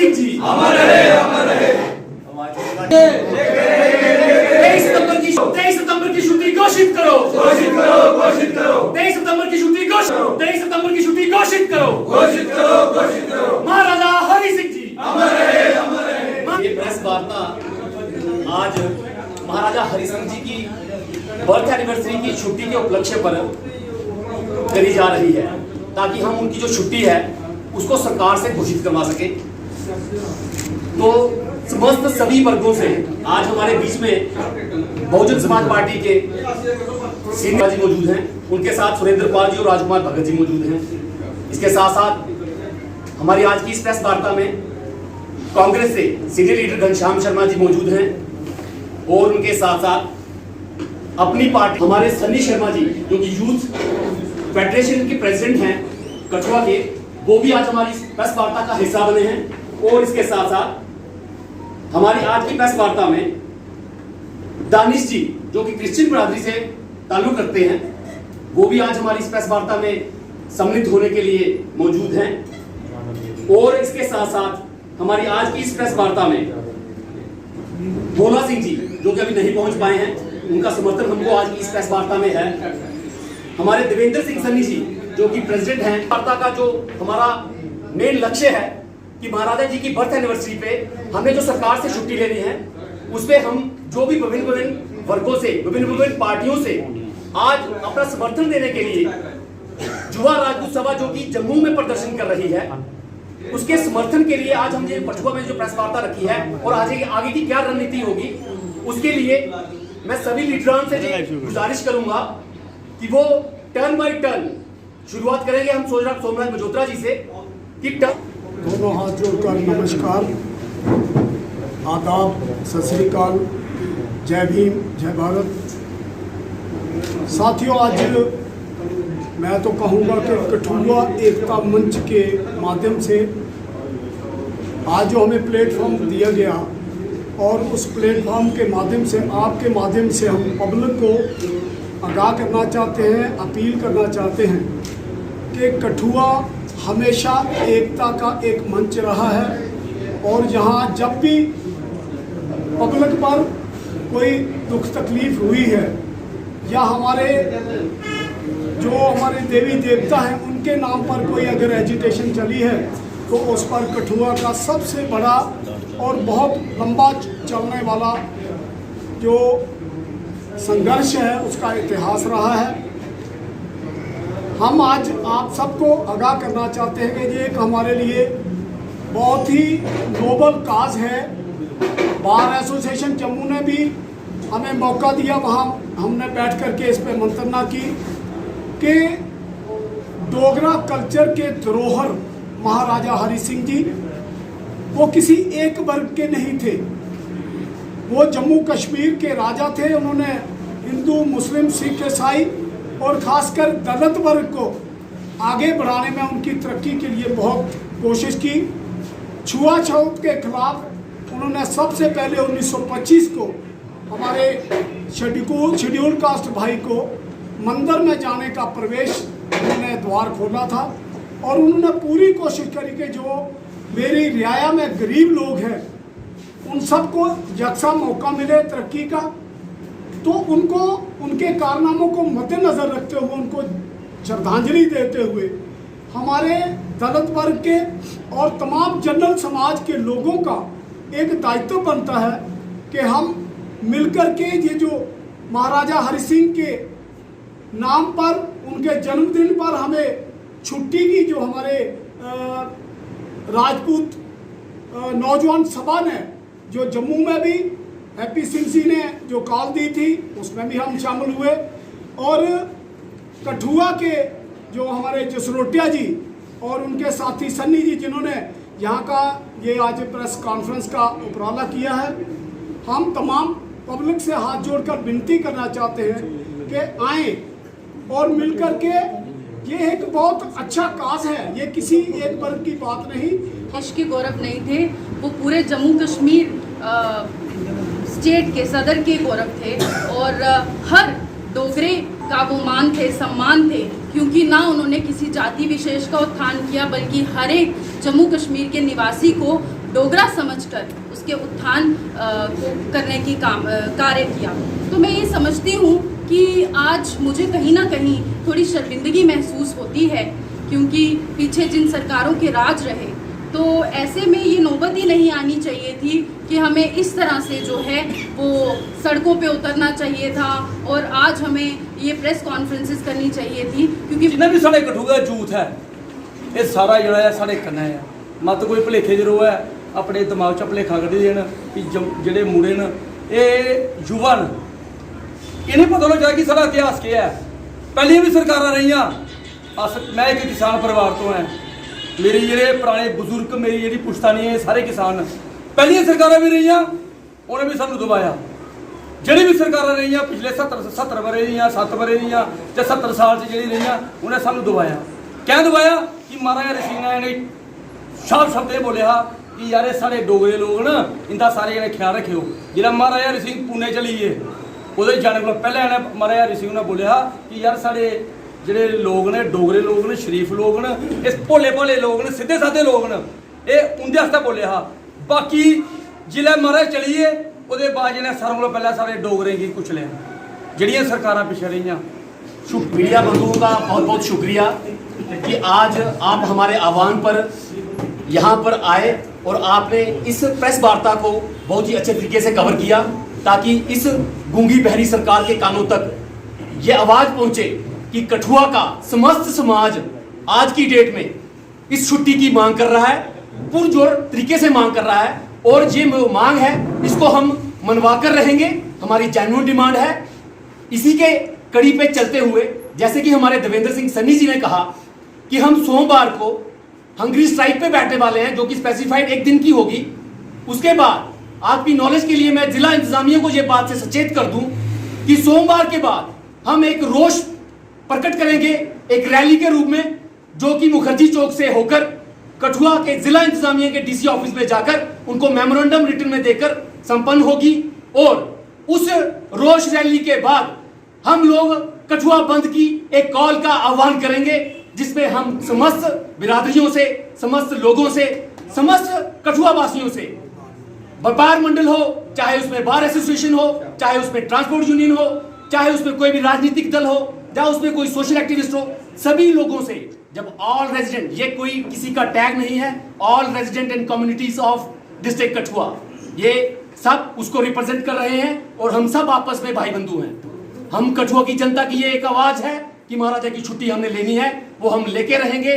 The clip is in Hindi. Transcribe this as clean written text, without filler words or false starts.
सिंह जी अमर रहे, अमर रहे। 23 सितंबर की छुट्टी घोषित करो, घोषित करो, घोषित करो। 23 सितंबर की छुट्टी घोषित, 23 सितंबर की छुट्टी घोषित करो, घोषित करो, घोषित करो। महाराजा हरि सिंह जी अमर रहे, अमर रहे। ये प्रेस वार्ता आज महाराजा हरि सिंह जी की बर्थ एनिवर्सरी की छुट्टी के उपलक्ष्य पर करी जा रही है, ताकि हम उनकी जो छुट्टी है उसको सरकार से घोषित करवा सके। तो समस्त सभी वर्गों से आज हमारे बीच में बहुजन समाज पार्टी के सीनियर जी मौजूद हैं, उनके साथ सुरेंद्र पाल जी और राजकुमार भगत जी मौजूद हैं। इसके साथ साथ हमारी आज की इस प्रेस वार्ता में कांग्रेस से सीनियर लीडर घनश्याम शर्मा जी मौजूद हैं और उनके साथ साथ अपनी पार्टी हमारे सन्नी शर्मा जी जो कि यूथ फेडरेशन के प्रेसिडेंट हैं कठुआ के, वो भी आज हमारी प्रेस वार्ता का हिस्सा बने हैं। और इसके साथ साथ हमारी आज की प्रेस वार्ता में दानिश जी जो कि क्रिश्चियन बरादरी से ताल्लुक रखते हैं, वो भी आज हमारी इस प्रेस वार्ता में सम्मिलित होने के लिए मौजूद हैं। और इसके साथ साथ हमारी आज की इस प्रेस वार्ता में भोला सिंह जी जो कि अभी नहीं पहुंच पाए हैं, उनका समर्थन हमको आज की इस प्रेस वार्ता में है। हमारे देवेंद्र सिंह सन्नी जी जो कि प्रेसिडेंट हैं। वार्ता का जो हमारा मेन लक्ष्य है कि महाराजा जी की बर्थ एनिवर्सरी पे हमने जो सरकार से छुट्टी लेनी है, उस पे हम जो भी विभिन्न वर्गों से, विभिन्न पार्टियों से आज अपना समर्थन देने के लिए युवा राजपूत सभा जो कि जम्मू में प्रदर्शन कर रही है, उसके समर्थन के लिए आज हम ये कठुआ में जो प्रेस वार्ता रखी है और आगे की क्या रणनीति होगी, उसके लिए मैं सभी लीडरान से गुजारिश करूंगा कि वो टर्न बाय टर्न शुरुआत करेंगे। हम सोमनाथ मजोत्रा जी से कि दोनों हाथ जोड़कर नमस्कार, आदाब, सत श्री अकाल, जय भीम, जय भारत। साथियों, आज मैं तो कहूँगा कि कठुआ एकता मंच के माध्यम से आज जो हमें प्लेटफॉर्म दिया गया और उस प्लेटफॉर्म के माध्यम से, आपके माध्यम से हम पब्लिक को आगाह करना चाहते हैं, अपील करना चाहते हैं कि कठुआ हमेशा एकता का एक मंच रहा है और यहाँ जब भी पब्लिक पर कोई दुख तकलीफ हुई है या हमारे देवी देवता हैं उनके नाम पर कोई अगर एजिटेशन चली है तो उस पर कठुआ का सबसे बड़ा और बहुत लंबा चलने वाला जो संघर्ष है उसका इतिहास रहा है। हम आज आप सबको आगाह करना चाहते हैं कि ये एक हमारे लिए बहुत ही नोबल काज है। बार एसोसिएशन जम्मू ने भी हमें मौका दिया, वहाँ हमने बैठ करके इस पे मंत्रणा की कि डोगरा कल्चर के धरोहर महाराजा हरि सिंह जी वो किसी एक वर्ग के नहीं थे, वो जम्मू कश्मीर के राजा थे। उन्होंने हिंदू, मुस्लिम, सिख, ईसाई और ख़ासकर दलित वर्ग को आगे बढ़ाने में उनकी तरक्की के लिए बहुत कोशिश की। छुआछूत के खिलाफ उन्होंने सबसे पहले 1925 को हमारे शेड्यूल कास्ट भाई को मंदिर में जाने का प्रवेश उन्होंने द्वार खोला था और उन्होंने पूरी कोशिश करी कि जो मेरी रियाया में गरीब लोग हैं उन सबको यकसा मौका मिले तरक्की का। तो उनको उनके कारनामों को मद्देनज़र रखते हुए, उनको श्रद्धांजलि देते हुए हमारे दलित वर्ग के और तमाम जनरल समाज के लोगों का एक दायित्व बनता है कि हम मिलकर के ये जो महाराजा हरि सिंह के नाम पर, उनके जन्मदिन पर हमें छुट्टी की जो हमारे राजपूत नौजवान सभा ने जो जम्मू में भी हैप्पी सिंह जी ने जो कॉल दी थी उसमें भी हम शामिल हुए और कठुआ के जो हमारे जसरोटिया जी और उनके साथी सन्नी जी जिन्होंने यहाँ का ये आज प्रेस कॉन्फ्रेंस का उपराला किया है, हम तमाम पब्लिक से हाथ जोड़कर विनती करना चाहते हैं कि आएँ और मिलकर के ये एक बहुत अच्छा काज है, ये किसी एक वर्ग की बात नहीं। देश के गौरव नहीं थे, वो पूरे जम्मू कश्मीर स्टेट के सदर के गौरव थे और हर डोगरे का वो मान थे, सम्मान थे, क्योंकि ना उन्होंने किसी जाति विशेष का उत्थान किया बल्कि हर एक जम्मू कश्मीर के निवासी को डोगरा समझकर उसके उत्थान को करने की कार्य किया। तो मैं ये समझती हूँ कि आज मुझे कहीं ना कहीं थोड़ी शर्मिंदगी महसूस होती है, क्योंकि पीछे जिन सरकारों के राज रहे, तो ऐसे में ये नौबत ही नहीं आनी चाहिए थी कि हमें इस तरह से जो है वो सड़कों पे उतरना चाहिए था और आज हमें ये प्रेस कॉन्फ्रेंसेस करनी चाहिए थी, क्योंकि जिन्ना भी साढ़े कठुआ यूथ है ये सारा जोड़ा है साढ़े कन्नै है। मत कोई भुलेखे जरूर है अपने दिमाग च भुलेखा कड्ढी देन कि जेह्ड़े मुड़े न ये युवा न, इन्हें पता होना चाहिए कि साढ़ा इतिहास क्या है। पहलियां भी सरकारां रहियां, मैं एक किसान परिवार तो है, मेरे जेह्ड़े पुराने बजुर्ग मेरी जेह्ड़ी पुश्तानी है सारे किसान। पहलियां सरकारां भी रहियां, उन्हें भी सानू दबाया। जेह्ड़ी भी सरकारां रहियां पिछले 70 बरे दियां 7 बरे दियां ते 70 साल च जेह्ड़ी रहियां उन्हें सानू दबाया। क्या दबाया कि महाराजा हरि सिंह ने साफ शब्द ये बोलिया कि यार साढ़े डोगरे लोग न इंदा सारे जने ख्याल रखियो। जिसलै महाराजा हरि सिंह पुणे चली गए ओह्दे जाने कोला पैह्लें इ'नें महाराजा हरि सिंह ने बोलिया कि यार साढ़े जेह्ड़े लोग ने डोगरे लोग न शरीफ लोग न इस भोले भाले लोग न सीधे साधे लोग न एह् उं'दे आस्तै बोलिया हा। बाकी जिसलै महाराज चलिए ओह्दे बाद जि'नें सारें कोला पैह्लें साढ़े डोगरें गी कुचलेआ, जेह्ड़ियां सरकारां पिच्छे रेहियां। मीडिया बंधुओं का बहुत बहुत शुक्रिया कि आज आप हमारे आह्वान पर यहाँ पर आए और आपने इस प्रेस वार्ता को बहुत ही अच्छे तरीके से कवर किया, ताकि इस गूंगी बहरी सरकार के कानों तक ये आवाज़ पहुँचे कि कठुआ का समस्त समाज आज की डेट में इस छुट्टी की मांग कर रहा है, पुरजोर तरीके से मांग कर रहा है, और ये मांग है इसको हम मनवा कर रहेंगे। हमारी जेन्युइन डिमांड है। इसी के कड़ी पे चलते हुए जैसे कि हमारे देवेंद्र सिंह सन्नी जी ने कहा कि हम सोमवार को हंगरी स्ट्राइक पे बैठने वाले हैं, जो कि स्पेसिफाइड एक दिन की होगी। उसके बाद आपकी नॉलेज के लिए मैं जिला इंतजामिया को यह बात से सचेत कर दूं कि सोमवार के बाद हम एक रोष प्रकट करेंगे एक रैली के रूप में, जो कि मुखर्जी चौक से होकर कठुआ के जिला इंतजामिया के डीसी ऑफिस में जाकर उनको मेमोरेंडम रिटन में देकर संपन्न होगी। और उस रोष रैली के बाद हम लोग कठुआ बंद की एक कॉल का आह्वान करेंगे, जिसमें हम समस्त बिरादरियों से, समस्त लोगों से, समस्त कठुआ वासियों से, व्यापार मंडल हो, चाहे उसमें बार एसोसिएशन हो, चाहे उसमें ट्रांसपोर्ट यूनियन हो, चाहे उसमें कोई भी राजनीतिक दल हो, चाहे उसमें कोई सोशल एक्टिविस्ट हो, सभी लोगों से, जब ऑल रेजिडेंट, ये कोई किसी का टैग नहीं है, all resident and communities of district Kathua, ये सब उसको रिप्रेजेंट कर रहे हैं और हम सब आपस में भाई बंधु हैं। हम कठुआ की जनता की ये एक आवाज है कि महाराजा की छुट्टी हमने लेनी है, वो हम लेके रहेंगे।